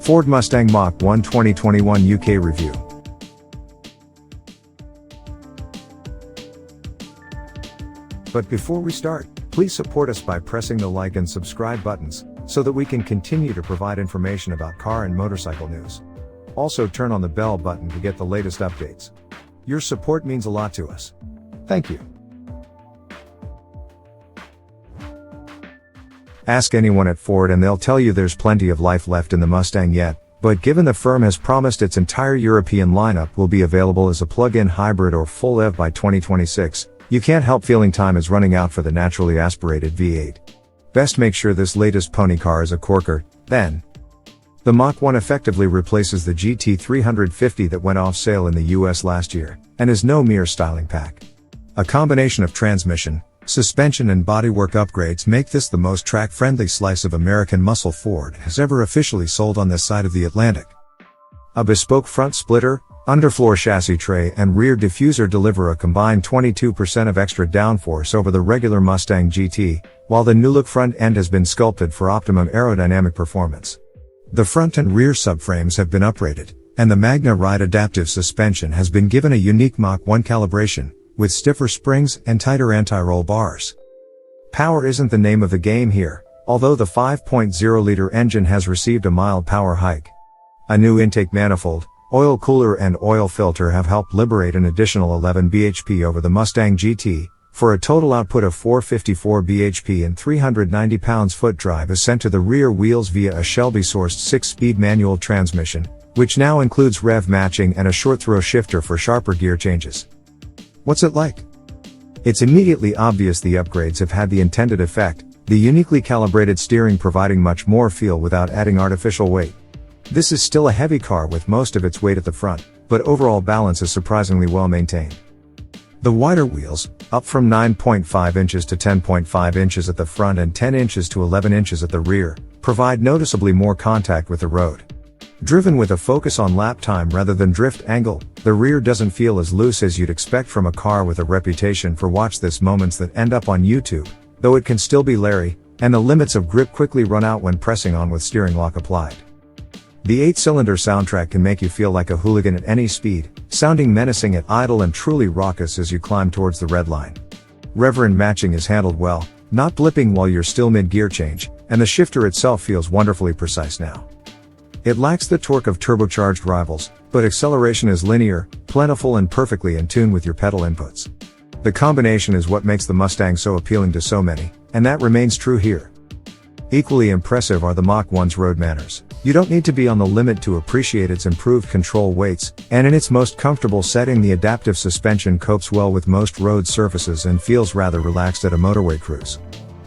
Ford Mustang Mach 1 2021 UK review. But before we start, please support us by pressing the like and subscribe buttons, so that we can continue to provide information about car and motorcycle news. Also turn on the bell button to get the latest updates. Your support means a lot to us. Thank you. Ask anyone at Ford and they'll tell you there's plenty of life left in the Mustang yet, but given the firm has promised its entire European lineup will be available as a plug-in hybrid or full EV by 2026, you can't help feeling time is running out for the naturally aspirated V8. Best make sure this latest pony car is a corker, then. The Mach 1 effectively replaces the GT 350 that went off sale in the US last year, and is no mere styling pack. A combination of transmission, suspension and bodywork upgrades make this the most track-friendly slice of American muscle Ford has ever officially sold on this side of the Atlantic. A bespoke front splitter, underfloor chassis tray and rear diffuser deliver a combined 22% of extra downforce over the regular Mustang GT, while the new-look front end has been sculpted for optimum aerodynamic performance. The front and rear subframes have been uprated, and the MagneRide adaptive suspension has been given a unique Mach 1 calibration, with stiffer springs and tighter anti-roll bars. Power isn't the name of the game here, although the 5.0-liter engine has received a mild power hike. A new intake manifold, oil cooler and oil filter have helped liberate an additional 11 bhp over the Mustang GT, for a total output of 454 bhp and 390 pounds-foot. Drive is sent to the rear wheels via a Shelby-sourced 6-speed manual transmission, which now includes rev matching and a short-throw shifter for sharper gear changes. What's it like? It's immediately obvious the upgrades have had the intended effect, the uniquely calibrated steering providing much more feel without adding artificial weight. This is still a heavy car with most of its weight at the front, but overall balance is surprisingly well maintained. The wider wheels, up from 9.5 inches to 10.5 inches at the front and 10 inches to 11 inches at the rear, provide noticeably more contact with the road. Driven with a focus on lap time rather than drift angle, the rear doesn't feel as loose as you'd expect from a car with a reputation for watch this moments that end up on YouTube, though it can still be leery, and the limits of grip quickly run out when pressing on with steering lock applied. The 8-cylinder soundtrack can make you feel like a hooligan at any speed, sounding menacing at idle and truly raucous as you climb towards the red line. Reverend matching is handled well, not blipping while you're still mid-gear change, and the shifter itself feels wonderfully precise now. It lacks the torque of turbocharged rivals, but acceleration is linear, plentiful and perfectly in tune with your pedal inputs. The combination is what makes the Mustang so appealing to so many, and that remains true here. Equally impressive are the Mach 1's road manners. You don't need to be on the limit to appreciate its improved control weights, and in its most comfortable setting the adaptive suspension copes well with most road surfaces and feels rather relaxed at a motorway cruise.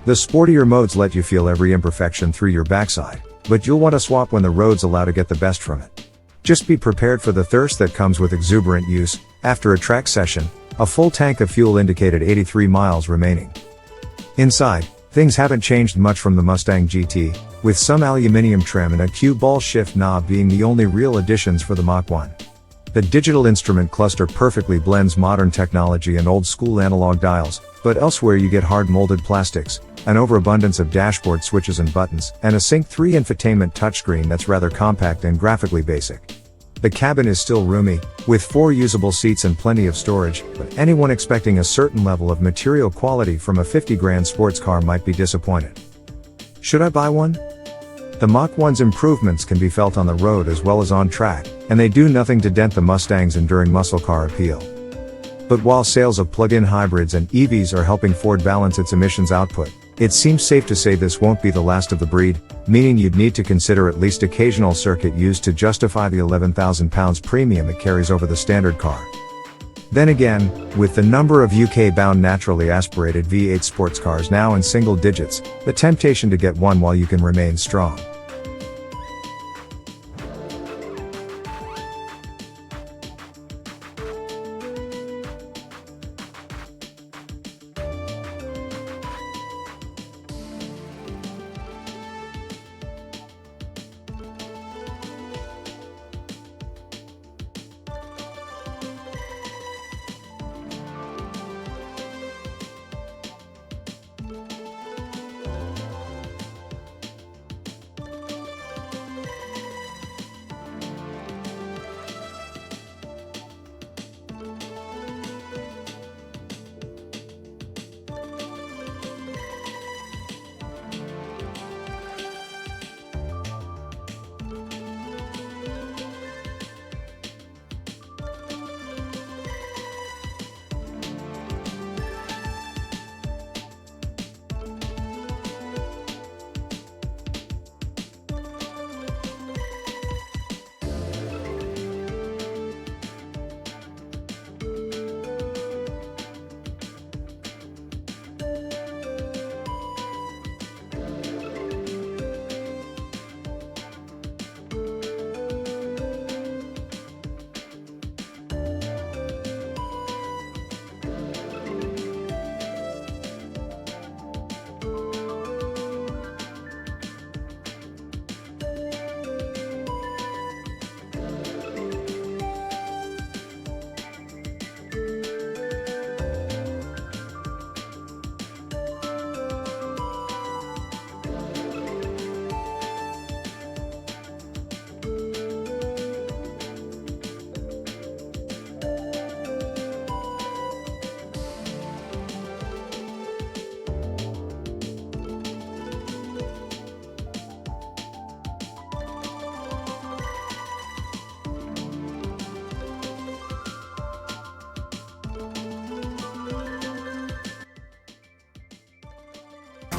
The sportier modes let you feel every imperfection through your backside, but you'll want to swap when the roads allow to get the best from it. Just be prepared for the thirst that comes with exuberant use. After a track session, a full tank of fuel indicated 83 miles remaining. Inside, things haven't changed much from the Mustang GT, with some aluminum trim and a cue ball shift knob being the only real additions for the Mach 1. The digital instrument cluster perfectly blends modern technology and old-school analog dials, but elsewhere you get hard-molded plastics, an overabundance of dashboard switches and buttons, and a Sync 3 infotainment touchscreen that's rather compact and graphically basic. The cabin is still roomy, with 4 usable seats and plenty of storage, but anyone expecting a certain level of material quality from a 50 grand sports car might be disappointed. Should I buy one? The Mach 1's improvements can be felt on the road as well as on track, and they do nothing to dent the Mustang's enduring muscle car appeal. But while sales of plug-in hybrids and EVs are helping Ford balance its emissions output, it seems safe to say this won't be the last of the breed, meaning you'd need to consider at least occasional circuit use to justify the £11,000 premium it carries over the standard car. Then again, with the number of UK-bound naturally aspirated V8 sports cars now in single digits, the temptation to get one while you can remain strong.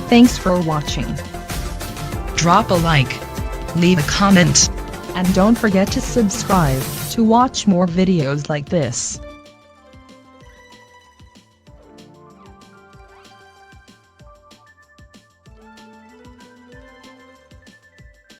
Thanks for watching. Drop a like. Leave a comment. And don't forget to subscribe to watch more videos like this.